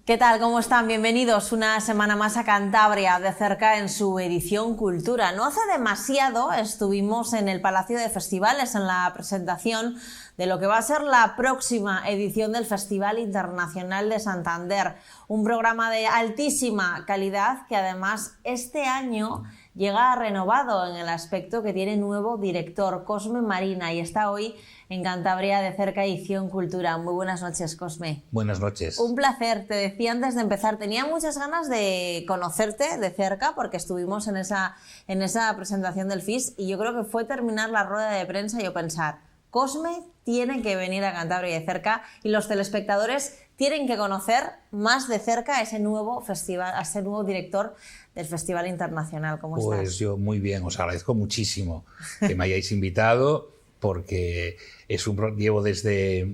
¿Qué tal? ¿Cómo están? Bienvenidos una semana más a Cantabria de cerca en su edición Cultura. No hace demasiado estuvimos en el Palacio de Festivales en la presentación de lo que va a ser la próxima edición del Festival Internacional de Santander, un programa de altísima calidad que además este año llega renovado en el aspecto que tiene nuevo director, Cosme Marina, y está hoy en Cantabria de cerca edición Cultura. Muy buenas noches, Cosme. Buenas noches. Un placer. Te decía antes de empezar, tenía muchas ganas de conocerte de cerca porque estuvimos en esa presentación del FIS y yo creo que fue terminar la rueda de prensa y yo pensar, Cosme tiene que venir a Cantabria de cerca y los telespectadores tienen que conocer más de cerca a ese nuevo festival, a ese nuevo director del Festival Internacional. ¿Cómo estás? Pues yo muy bien, os agradezco muchísimo que me hayáis invitado porque llevo desde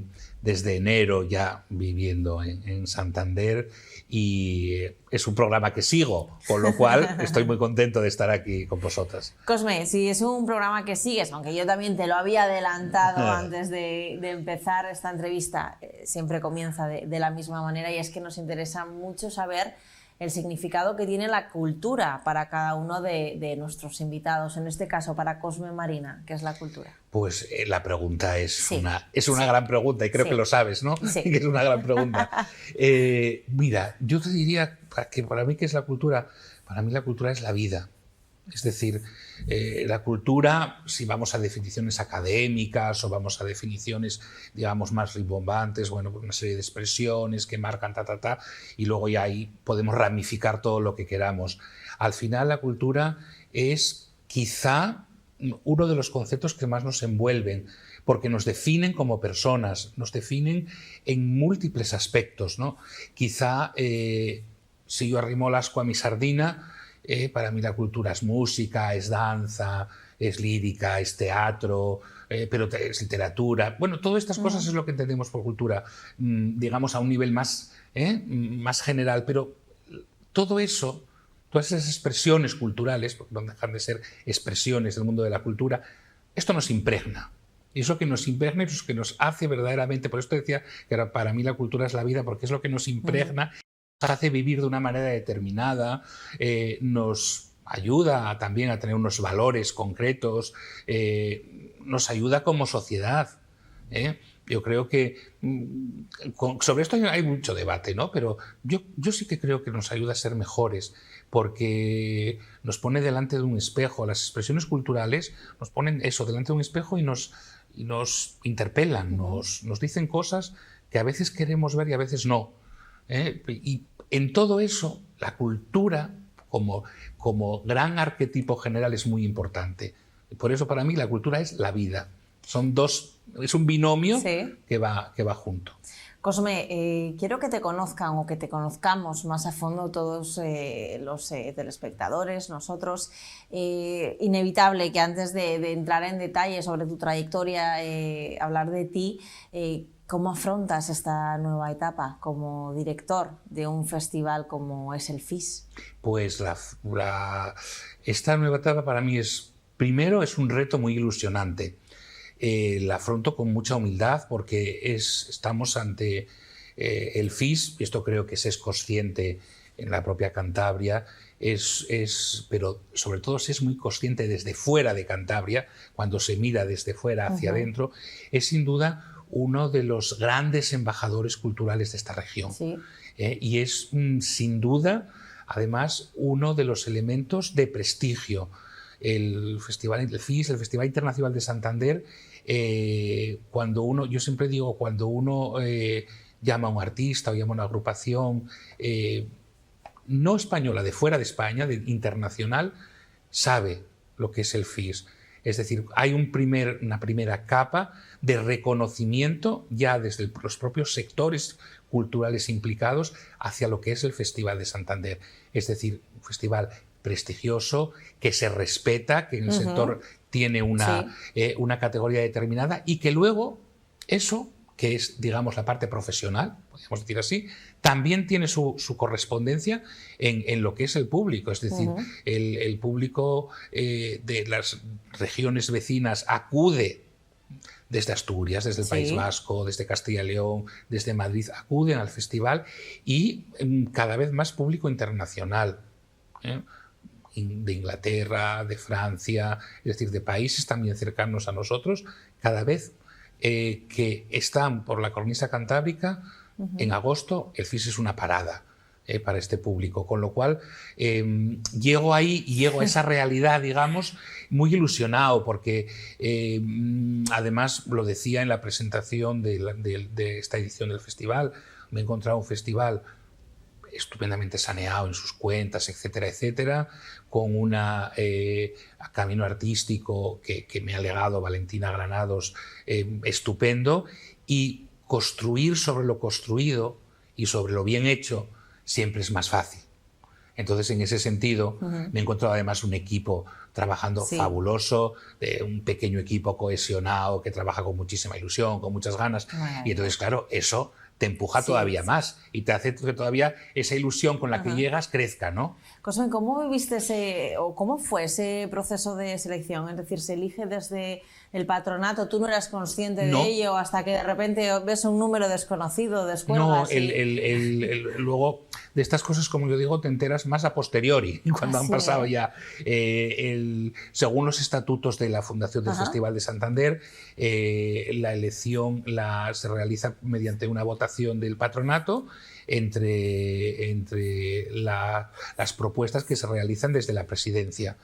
enero ya viviendo en Santander y es un programa que sigo, con lo cual estoy muy contento de estar aquí con vosotras. Cosme, si es un programa que sigues, aunque yo también te lo había adelantado antes de empezar esta entrevista, siempre comienza de la misma manera y es que nos interesa mucho saber el significado que tiene la cultura para cada uno de nuestros invitados, en este caso para Cosme Marina. ¿Qué es la cultura? Pues la pregunta es una Sí. gran pregunta y creo que lo sabes, ¿no? Sí. Que es una gran pregunta. Mira, yo te diría que para mí, ¿qué es la cultura? Para mí la cultura es la vida. Es decir, la cultura, si vamos a definiciones académicas o vamos a definiciones, digamos, más rimbombantes, bueno, pues una serie de expresiones que marcan y luego ya ahí podemos ramificar todo lo que queramos. Al final, la cultura es quizá uno de los conceptos que más nos envuelven, porque nos definen como personas, nos definen en múltiples aspectos, ¿no? Quizá, si yo arrimo el ascua a mi sardina, para mí la cultura es música, es danza, es lírica, es teatro, pero es literatura. Bueno, todas estas cosas es lo que entendemos por cultura, digamos a un nivel más general, pero todo eso, todas esas expresiones culturales, porque no dejan de ser expresiones del mundo de la cultura, esto nos impregna. Y eso que nos impregna es lo que nos hace verdaderamente, por eso te decía que para mí la cultura es la vida, porque es lo que nos impregna, nos hace vivir de una manera determinada, nos ayuda también a tener unos valores concretos, nos ayuda como sociedad. Yo creo que sobre esto hay mucho debate, ¿no? Pero yo sí que creo que nos ayuda a ser mejores, porque nos pone delante de un espejo. Las expresiones culturales nos ponen eso delante de un espejo y nos interpelan, nos dicen cosas que a veces queremos ver y a veces no. Y en todo eso, la cultura como gran arquetipo general es muy importante. Por eso para mí la cultura es la vida. Es un binomio que va junto. Cosme, quiero que te conozcan o que te conozcamos más a fondo todos los telespectadores, nosotros. Inevitable que antes de entrar en detalle sobre tu trayectoria, hablar de ti, ¿cómo afrontas esta nueva etapa como director de un festival como es el FIS? Pues esta nueva etapa para mí primero es un reto muy ilusionante. La afronto con mucha humildad porque estamos ante el FIS, y esto creo que se es consciente en la propia Cantabria, pero sobre todo se es muy consciente desde fuera de Cantabria, cuando se mira desde fuera hacia adentro, es sin duda uno de los grandes embajadores culturales de esta región. Sí. Y es sin duda, además, uno de los elementos de prestigio. El FIS, el Festival Internacional de Santander, yo siempre digo, cuando uno llama a un artista o llama a una agrupación no española, de fuera de España, internacional, sabe lo que es el FIS. Es decir, hay una primera capa de reconocimiento ya desde los propios sectores culturales implicados hacia lo que es el Festival de Santander. Es decir, un festival prestigioso, que se respeta, que en el sector tiene una categoría determinada y que luego eso, que es, digamos, la parte profesional, podríamos decir así, también tiene su correspondencia en lo que es el público. Es decir, el público de las regiones vecinas acude desde Asturias, desde el País Vasco, desde Castilla y León, desde Madrid, acuden al festival y cada vez más público internacional, de Inglaterra, de Francia, es decir, de países también cercanos a nosotros, cada vez que están por la cornisa cantábrica, en agosto el FIS es una parada para este público, con lo cual llego ahí y llego a esa realidad, digamos, muy ilusionado, porque además lo decía en la presentación de esta edición del festival, me he encontrado un festival estupendamente saneado en sus cuentas, etcétera, etcétera, con un camino artístico que me ha legado Valentina Granados estupendo, y construir sobre lo construido y sobre lo bien hecho siempre es más fácil. Entonces, en ese sentido, me he encontrado además un equipo trabajando fabuloso, un pequeño equipo cohesionado que trabaja con muchísima ilusión, con muchas ganas, y entonces, claro, eso te empuja todavía más y te hace que todavía esa ilusión con la que llegas crezca, ¿no? Cosme, ¿cómo viviste cómo fue ese proceso de selección? Es decir, se elige desde el patronato, tú no eras consciente de ello hasta que de repente ves un número desconocido, descuelgas. No, luego de estas cosas, como yo digo, te enteras más a posteriori, cuando han pasado ya. Según los estatutos de la Fundación del Festival de Santander, la elección se realiza mediante una votación del patronato entre las propuestas que se realizan desde la presidencia.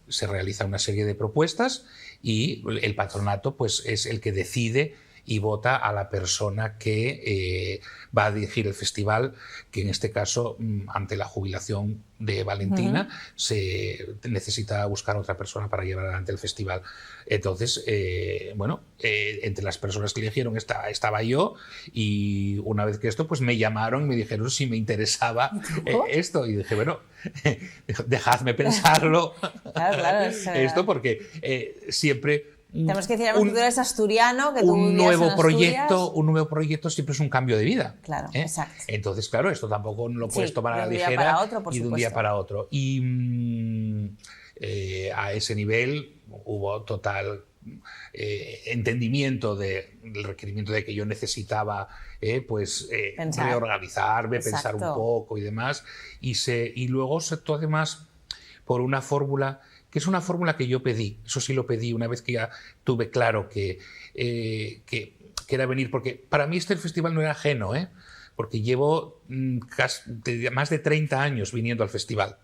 Se realiza una serie de propuestas y el patronato pues, es el que decide y vota a la persona que va a dirigir el festival, que en este caso, ante la jubilación de Valentina, se necesita buscar otra persona para llevar adelante el festival. Entonces, entre las personas que eligieron estaba yo, y una vez que esto, pues me llamaron y me dijeron si me interesaba esto, y dije, bueno, dejadme pensarlo. Claro, esto porque siempre... Tenemos que decir, además, que tú eres asturiano, que tú un nuevo proyecto siempre es un cambio de vida. Claro, exacto. Entonces, claro, esto tampoco lo puedes tomar a la ligera y de un día para otro. Y a ese nivel hubo total entendimiento del requerimiento de que yo necesitaba reorganizarme, pensar un poco y demás. Y luego se todo además por una fórmula que es una fórmula que yo pedí, eso sí lo pedí una vez que ya tuve claro que era venir, porque para mí este festival no era ajeno, porque llevo más de 30 años viniendo al festival,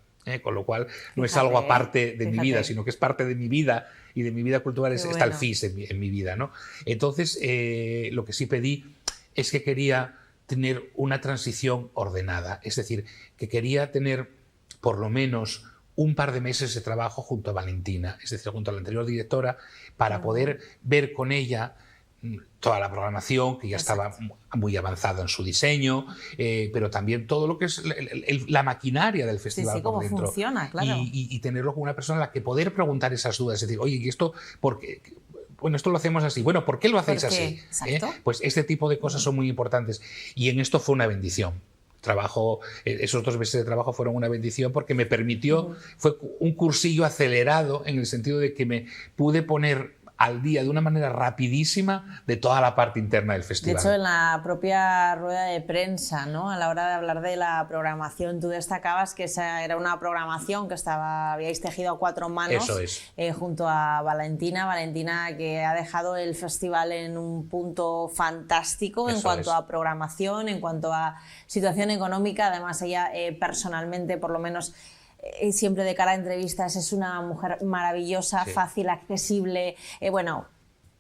con lo cual no es algo aparte de mi vida, sino que es parte de mi vida, y de mi vida cultural está el FIS en mi vida, ¿no? Entonces, lo que sí pedí es que quería tener una transición ordenada, es decir, que quería tener por lo menos un par de meses de trabajo junto a Valentina, es decir, junto a la anterior directora, para poder ver con ella toda la programación, que ya estaba muy avanzada en su diseño, pero también todo lo que es la maquinaria del festival por dentro. Cómo funciona, claro. Y tenerlo con una persona a la que poder preguntar esas dudas, es decir, oye, ¿y esto por qué? Bueno, esto lo hacemos así. Bueno, ¿por qué lo hacéis así? Pues este tipo de cosas son muy importantes. Y en esto fue una bendición. Esos 2 meses de trabajo fueron una bendición porque me permitió, fue un cursillo acelerado en el sentido de que me pude poner al día de una manera rapidísima de toda la parte interna del festival. De hecho, en la propia rueda de prensa, ¿no? A la hora de hablar de la programación, tú destacabas que esa era una programación que habíais tejido a 4 manos. Eso es. Junto a Valentina, que ha dejado el festival en un punto fantástico en cuanto a programación, en cuanto a situación económica. Además, ella personalmente, por lo menos, siempre de cara a entrevistas, es una mujer maravillosa, fácil, accesible,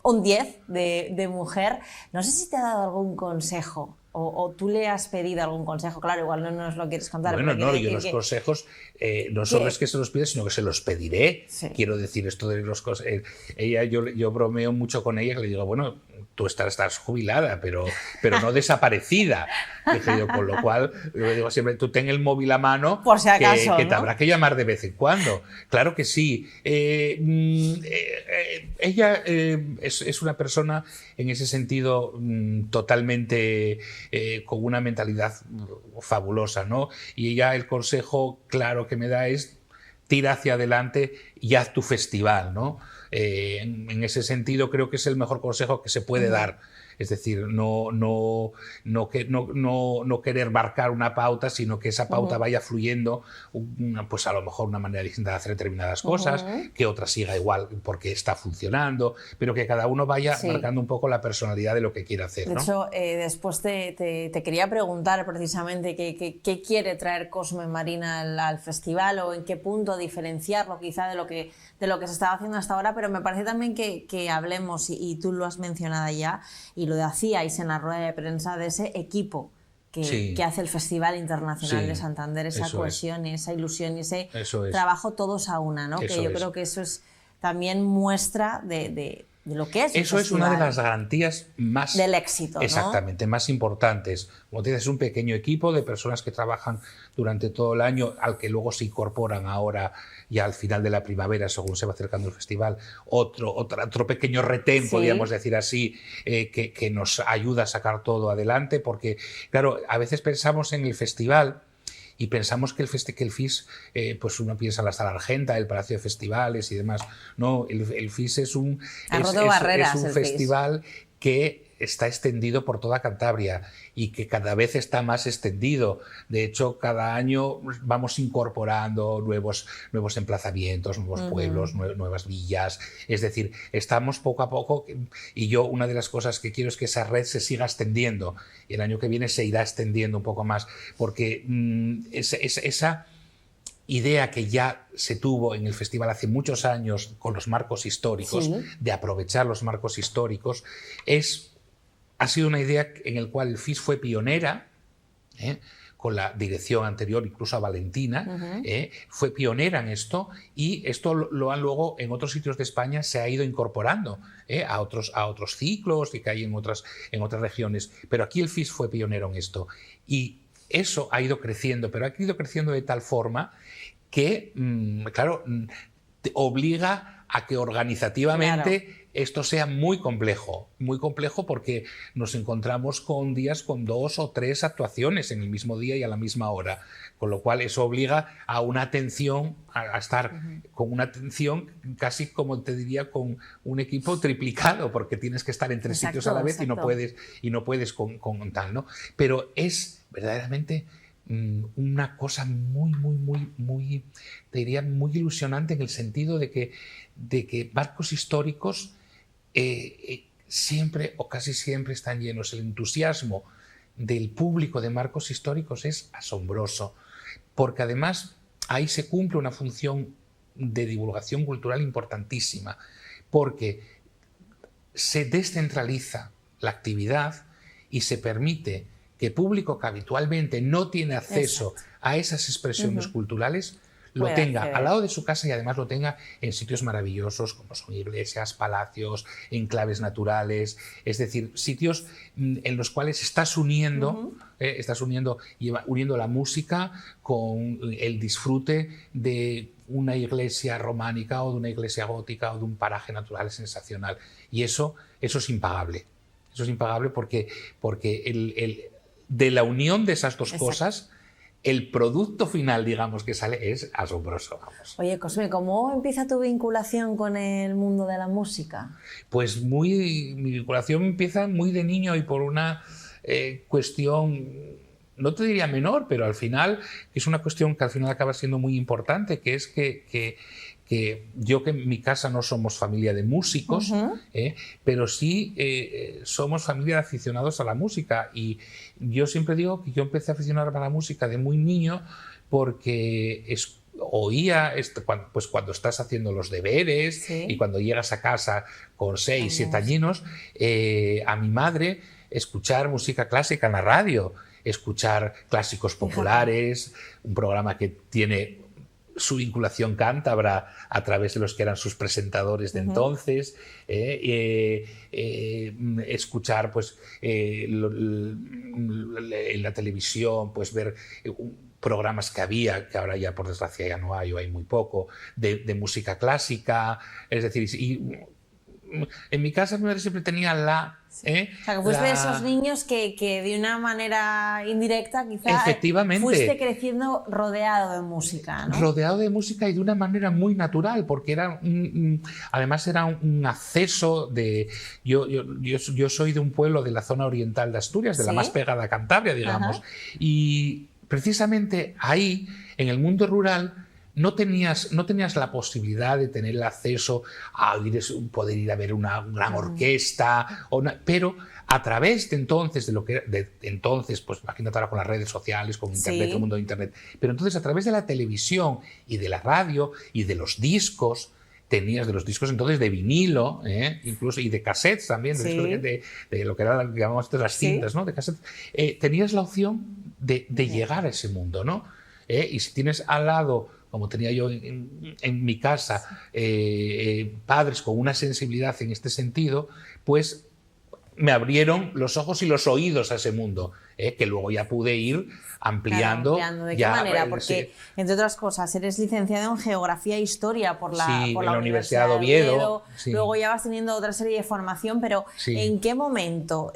un 10 de mujer. No sé si te ha dado algún consejo o tú le has pedido algún consejo. Claro, igual no nos lo quieres contar. Bueno, no, yo los consejos no solo es que se los pida, sino que se los pediré. Quiero decir, esto de los consejos. Yo bromeo mucho con ella, que le digo, bueno, tú estás jubilada, pero no desaparecida. Dije yo, con lo cual, yo digo siempre, tú ten el móvil a mano, por si acaso, que te habrá que llamar de vez en cuando. Claro que sí. Ella es una persona, en ese sentido, totalmente con una mentalidad fabulosa, ¿no? Y ella, el consejo claro que me da es: tira hacia adelante y haz tu festival, ¿no? En ese sentido creo que es el mejor consejo que se puede dar. Es decir, no querer marcar una pauta, sino que esa pauta vaya fluyendo, pues a lo mejor una manera distinta de hacer determinadas cosas, que otra siga igual porque está funcionando, pero que cada uno vaya marcando un poco la personalidad de lo que quiere hacer, ¿no? De hecho, después te quería preguntar precisamente qué quiere traer Cosme Marina al festival, o en qué punto diferenciarlo quizá de lo que se estaba haciendo hasta ahora, pero me parece también que hablemos, y tú lo has mencionado ya, y lo hacíais en la rueda de prensa, de ese equipo que hace el Festival Internacional de Santander, esa cohesión, esa ilusión y ese trabajo todos a una, ¿no? Que yo creo que eso es también muestra de lo que es. Eso es una de las garantías más del éxito, ¿no? Exactamente, más importantes. Como te dices, es un pequeño equipo de personas que trabajan durante todo el año, al que luego se incorporan ahora ya al final de la primavera, según se va acercando el festival, otro pequeño retén, podríamos decir así, que nos ayuda a sacar todo adelante, porque, claro, a veces pensamos en el festival y pensamos que el FIS, pues uno piensa en la Sala Argenta, el Palacio de Festivales y demás. No, el FIS es un festival que está extendido por toda Cantabria y que cada vez está más extendido. De hecho, cada año vamos incorporando nuevos emplazamientos, nuevos pueblos, nuevas villas. Es decir, estamos poco a poco, y yo una de las cosas que quiero es que esa red se siga extendiendo, y el año que viene se irá extendiendo un poco más, porque esa idea que ya se tuvo en el festival hace muchos años con los marcos históricos, de aprovechar los marcos históricos, ha sido una idea en la cual el FIS fue pionera, con la dirección anterior, incluso a Valentina, fue pionera en esto, y esto lo han luego en otros sitios de España se ha ido incorporando a otros ciclos que hay en otras regiones, pero aquí el FIS fue pionero en esto, y eso ha ido creciendo, pero ha ido creciendo de tal forma que, claro, te obliga a que organizativamente esto sea muy complejo porque nos encontramos con días con 2 o 3 actuaciones en el mismo día y a la misma hora, con lo cual eso obliga a una atención, a estar con una atención casi, como te diría, con un equipo triplicado, porque tienes que estar en 3 sitios a la vez y no puedes con tal, ¿no? Pero es verdaderamente una cosa muy, te diría, muy ilusionante, en el sentido de que marcos históricos siempre o casi siempre están llenos. El entusiasmo del público de marcos históricos es asombroso, porque además ahí se cumple una función de divulgación cultural importantísima, porque se descentraliza la actividad y se permite que el público que habitualmente no tiene acceso a esas expresiones culturales lo tenga al lado de su casa, y además lo tenga en sitios maravillosos como son iglesias, palacios, enclaves naturales, es decir, sitios en los cuales estás uniendo uniendo la música con el disfrute de una iglesia románica o de una iglesia gótica o de un paraje natural sensacional, y eso es impagable. Eso es impagable porque de la unión de esas dos cosas, el producto final, digamos, que sale es asombroso. Vamos. Oye, Cosme, ¿cómo empieza tu vinculación con el mundo de la música? Pues mi vinculación empieza muy de niño, y por una cuestión, no te diría menor, pero al final es una cuestión que al final acaba siendo muy importante, que es que yo, que en mi casa no somos familia de músicos, pero sí somos familia de aficionados a la música, y yo siempre digo que yo empecé a aficionarme a la música de muy niño porque oía cuando estás haciendo los deberes y cuando llegas a casa con 6, 7 añinos, a mi madre escuchar música clásica en la radio, escuchar clásicos populares, un programa que tiene su vinculación cántabra a través de los que eran sus presentadores de entonces, escuchar pues en la televisión, pues ver programas que había, que ahora ya por desgracia ya no hay, o hay muy poco, de música clásica, es decir, y en mi casa mi madre siempre tenía la... O sea, que fuiste de esos niños que de una manera indirecta quizá Efectivamente, fuiste creciendo rodeado de música, ¿no? Rodeado de música y de una manera muy natural, porque era además era un acceso de... Yo soy de un pueblo de la zona oriental de Asturias, de la más pegada a Cantabria, digamos, y precisamente ahí, en el mundo rural, no tenías la posibilidad de tener el acceso a poder ir a ver una gran orquesta, pero a través de entonces, pues imagínate ahora con las redes sociales, con Internet, el mundo de Internet, pero entonces a través de la televisión y de la radio y de los discos, tenías de los discos entonces de vinilo, incluso, y de cassettes también, de lo que era, llamamos las cintas, ¿no? De cassettes, tenías la opción de llegar a ese mundo, ¿no? Y si tienes al lado, como tenía yo en mi casa, padres con una sensibilidad en este sentido, pues me abrieron los ojos y los oídos a ese mundo, que luego ya pude ir ampliando. Claro, ¿de qué manera? Porque, entre otras cosas, eres licenciado en Geografía e Historia por la Universidad de Oviedo. Luego ya vas teniendo otra serie de formación, pero ¿en qué momento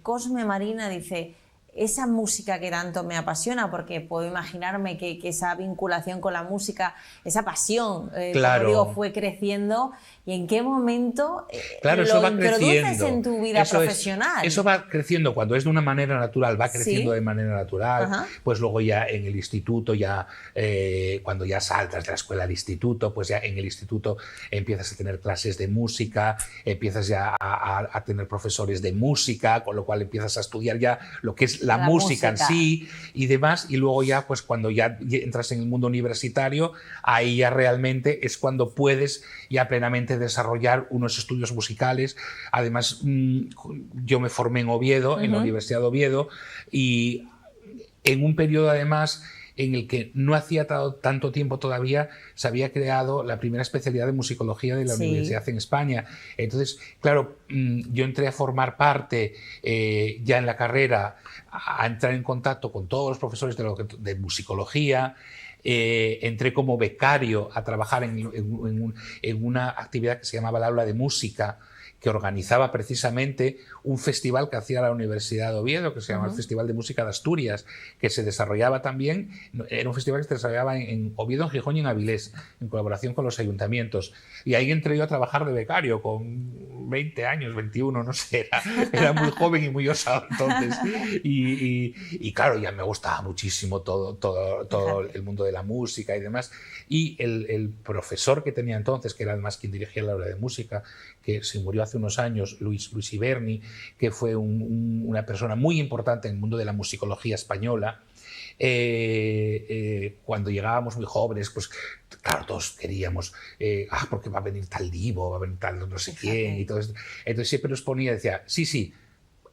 Cosme Marina dice... esa música que tanto me apasiona, porque puedo imaginarme que esa vinculación con la música, esa pasión, como digo, fue creciendo? ¿Y en qué momento lo introduces en tu vida profesional? Eso va creciendo cuando es de una manera natural, va creciendo de manera natural. Pues luego ya en el instituto, cuando ya saltas de la escuela al instituto, pues ya en el instituto empiezas a tener clases de música, empiezas ya a tener profesores de música, con lo cual empiezas a estudiar ya lo que es la música en sí y demás, y luego ya pues cuando ya entras en el mundo universitario, ahí ya realmente es cuando puedes ya plenamente desarrollar unos estudios musicales. Además, yo me formé en Oviedo, en la Universidad de Oviedo, y en un periodo además en el que no hacía tanto tiempo todavía se había creado la primera especialidad de musicología de la universidad en España. Entonces, claro, yo entré a formar parte ya en la carrera, a entrar en contacto con todos los profesores de musicología. Entré como becario a trabajar en una actividad que se llamaba el Aula de Música, que organizaba precisamente un festival que hacía la Universidad de Oviedo, que se llama el Festival de Música de Asturias, que se desarrollaba también, era un festival que se desarrollaba en Oviedo, en Gijón y en Avilés, en colaboración con los ayuntamientos. Y ahí entré yo a trabajar de becario con 20 años, 21, no sé, era muy joven y muy osado entonces. Y claro, ya me gustaba muchísimo todo el mundo de la música y demás. Y el profesor que tenía entonces, que era además quien dirigía la aula de música, que se murió hace unos años, Luis Iberni, que fue una persona muy importante en el mundo de la musicología española. Cuando llegábamos muy jóvenes, pues claro, todos queríamos, porque va a venir tal divo, va a venir tal no sé quién, y todo esto. Entonces siempre nos ponía, decía, sí,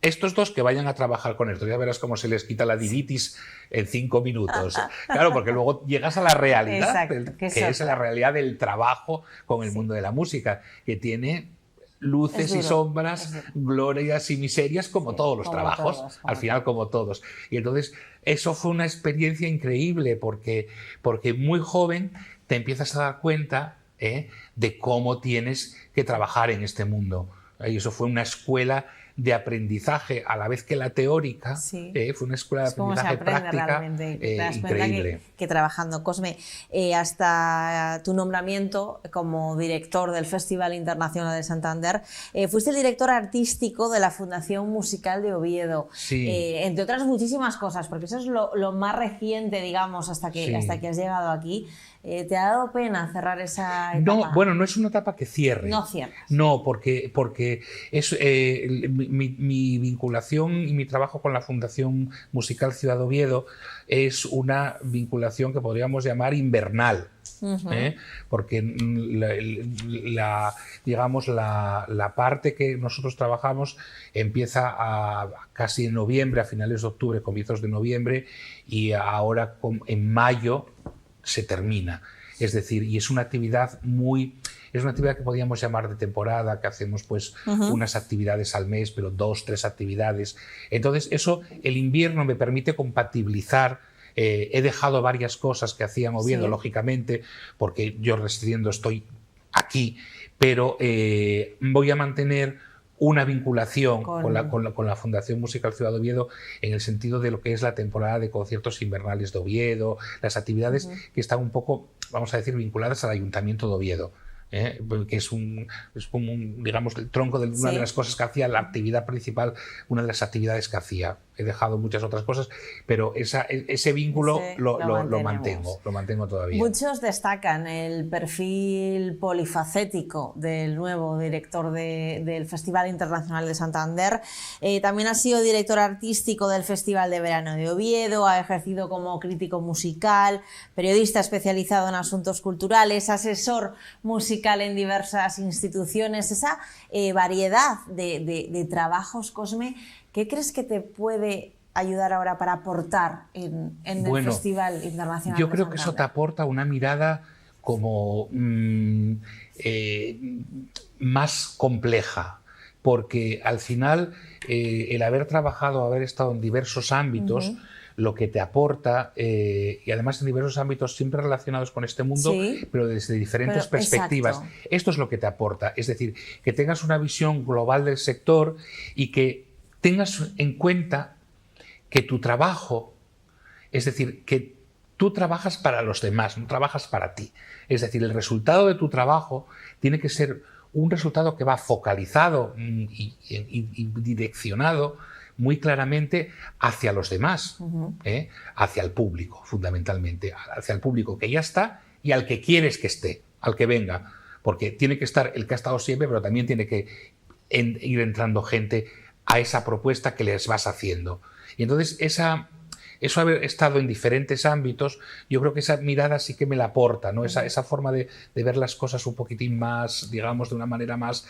estos dos que vayan a trabajar con esto, ya verás cómo se les quita la divitis en 5 minutos. Claro, porque luego llegas a la realidad, que es la realidad del trabajo con el mundo de la música, que tiene luces y sombras, glorias y miserias, como todos los trabajos, al final como todos. Y entonces eso fue una experiencia increíble, porque muy joven te empiezas a dar cuenta de cómo tienes que trabajar en este mundo. Y eso fue una escuela de aprendizaje a la vez que la teórica, fue una escuela de aprendizaje práctica increíble. Que trabajando, Cosme, hasta tu nombramiento como director del Festival Internacional de Santander, fuiste el director artístico de la Fundación Musical de Oviedo, entre otras muchísimas cosas, porque eso es lo más reciente, digamos, hasta que has llegado aquí. ¿Te ha dado pena cerrar esa etapa? No, bueno, no es una etapa que cierre. No cierras. No, porque es, mi vinculación y mi trabajo con la Fundación Musical Ciudad de Oviedo es una vinculación que podríamos llamar invernal. Porque la parte que nosotros trabajamos empieza casi en noviembre, a finales de octubre, comienzos de noviembre, y ahora en mayo se termina. Es decir, y es una actividad que podríamos llamar de temporada, que hacemos pues unas actividades al mes, pero 2, 3 actividades. Entonces eso, el invierno me permite compatibilizar. He dejado varias cosas que hacía en Oviedo, lógicamente, porque yo residiendo estoy a aquí, pero voy a mantener una vinculación con la Fundación Musical Ciudad de Oviedo en el sentido de lo que es la temporada de conciertos invernales de Oviedo, las actividades que están un poco, vamos a decir, vinculadas al Ayuntamiento de Oviedo. Que es como digamos, el tronco de una de las cosas que hacía, la actividad principal, una de las actividades que hacía. He dejado muchas otras cosas, pero ese vínculo lo mantengo todavía. Muchos destacan el perfil polifacético del nuevo director del Festival Internacional de Santander. También ha sido director artístico del Festival de Verano de Oviedo, ha ejercido como crítico musical, periodista especializado en asuntos culturales, asesor musical en diversas instituciones. Esa variedad de trabajos, Cosme, ¿qué crees que te puede ayudar ahora para aportar en el Festival Internacional? Yo creo que eso te aporta una mirada como más compleja, porque al final el haber trabajado, haber estado en diversos ámbitos, lo que te aporta, y además en diversos ámbitos siempre relacionados con este mundo, pero desde diferentes perspectivas. Exacto. Esto es lo que te aporta, es decir, que tengas una visión global del sector y que tengas en cuenta que tu trabajo, es decir, que tú trabajas para los demás, no trabajas para ti. Es decir, el resultado de tu trabajo tiene que ser un resultado que va focalizado y direccionado muy claramente hacia los demás, hacia el público, fundamentalmente, hacia el público que ya está y al que quieres que esté, al que venga, porque tiene que estar el que ha estado siempre, pero también tiene que ir entrando gente a esa propuesta que les vas haciendo. Y entonces eso haber estado en diferentes ámbitos, yo creo que esa mirada sí que me la aporta, ¿no? Esa forma de ver las cosas un poquitín más, digamos, de una manera más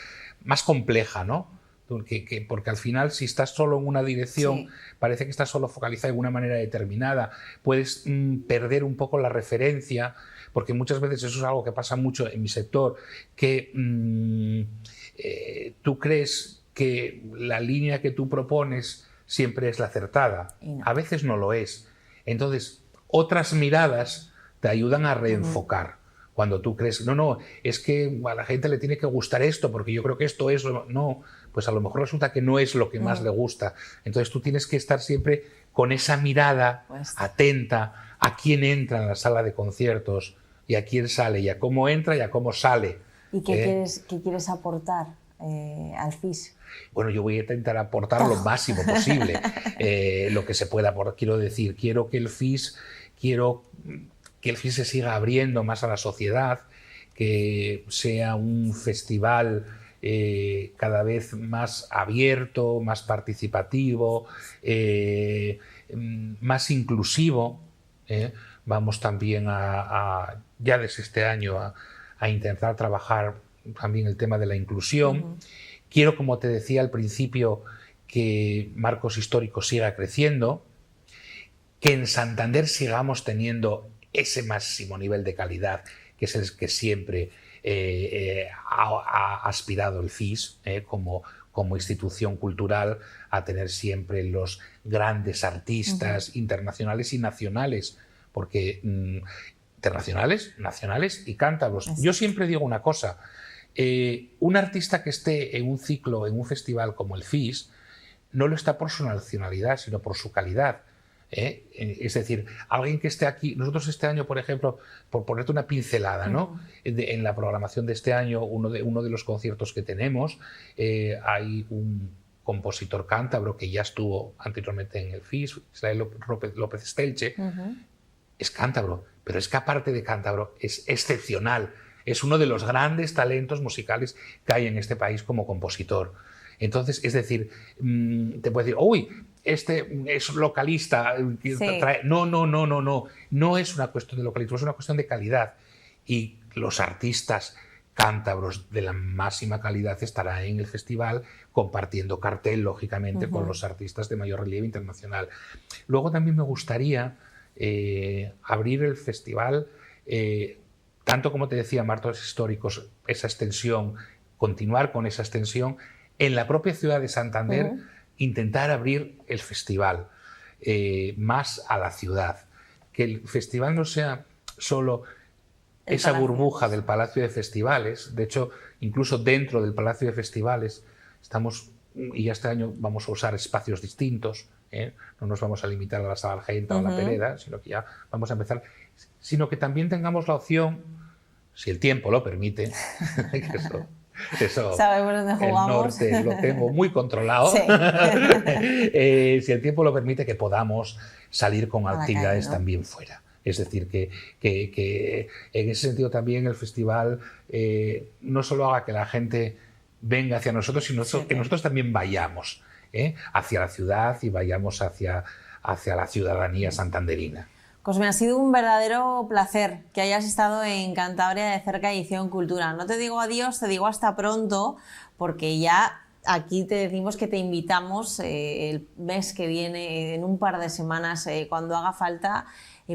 compleja, ¿no? Porque al final, si estás solo en una dirección, parece que estás solo focalizado de una manera determinada, puedes perder un poco la referencia, porque muchas veces eso es algo que pasa mucho en mi sector, que tú crees que la línea que tú propones siempre es la acertada. No. A veces no lo es. Entonces, otras miradas te ayudan a reenfocar. Cuando tú crees, no, es que a la gente le tiene que gustar esto, porque yo creo que esto es... No, pues a lo mejor resulta que no es lo que más le gusta. Entonces tú tienes que estar siempre con esa mirada atenta a quién entra en la sala de conciertos y a quién sale, y a cómo entra y a cómo sale. ¿Y qué quieres aportar al FIS? Bueno, yo voy a intentar aportar lo máximo posible, lo que se pueda aportar. Quiero decir, quiero que el FIS se siga abriendo más a la sociedad, que sea un festival cada vez más abierto, más participativo, más inclusivo. Vamos también ya desde este año a intentar trabajar también el tema de la inclusión. Quiero, como te decía al principio, que Marcos Históricos siga creciendo, que en Santander sigamos teniendo ese máximo nivel de calidad, que es el que siempre ha aspirado el FIS como institución cultural, a tener siempre los grandes artistas internacionales y nacionales, porque internacionales, nacionales y cántabros. Yo siempre digo una cosa, un artista que esté en un ciclo, en un festival como el FIS, no lo está por su nacionalidad, sino por su calidad. Es decir, alguien que esté aquí, nosotros este año, por ejemplo, por ponerte una pincelada, ¿no? En la programación de este año, uno de los conciertos que tenemos, hay un compositor cántabro que ya estuvo anteriormente en el FIS, Israel López Estelche, es cántabro, pero es que aparte de cántabro es excepcional, es uno de los grandes talentos musicales que hay en este país como compositor. Entonces, es decir, te puedes decir, uy, este es localista. No es una cuestión de localismo, es una cuestión de calidad. Y los artistas cántabros de la máxima calidad estarán en el festival compartiendo cartel, lógicamente, con los artistas de mayor relieve internacional. Luego también me gustaría abrir el festival, tanto como te decía, Marcos Históricos, esa extensión, continuar con esa extensión, en la propia ciudad de Santander, intentar abrir el festival más a la ciudad. Que el festival no sea solo esa burbuja del Palacio de Festivales. De hecho, incluso dentro del Palacio de Festivales estamos, y ya este año vamos a usar espacios distintos, no nos vamos a limitar a la Sala Argenta o a la Pereda, sino que ya vamos a empezar, sino que también tengamos la opción, si el tiempo lo permite, que eso sabemos dónde jugamos. El norte lo tengo muy controlado, sí. Si el tiempo lo permite, que podamos salir con actividades calle, ¿no? También fuera. Es decir, que en ese sentido también el festival no solo haga que la gente venga hacia nosotros, sino que nosotros también vayamos hacia la ciudad y vayamos hacia la ciudadanía santanderina. Cosme, ha sido un verdadero placer que hayas estado en Cantabria de Cerca Edición Cultura. No te digo adiós, te digo hasta pronto, porque ya aquí te decimos que te invitamos el mes que viene, en un par de semanas, cuando haga falta,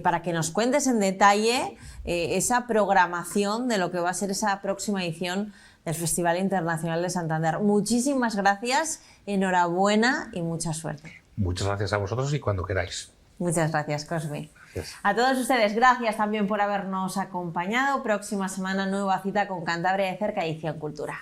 para que nos cuentes en detalle esa programación de lo que va a ser esa próxima edición del Festival Internacional de Santander. Muchísimas gracias, enhorabuena y mucha suerte. Muchas gracias a vosotros y cuando queráis. Muchas gracias, Cosme. Gracias. A todos ustedes, gracias también por habernos acompañado. Próxima semana, nueva cita con Cantabria de Cerca, Edición Cultura.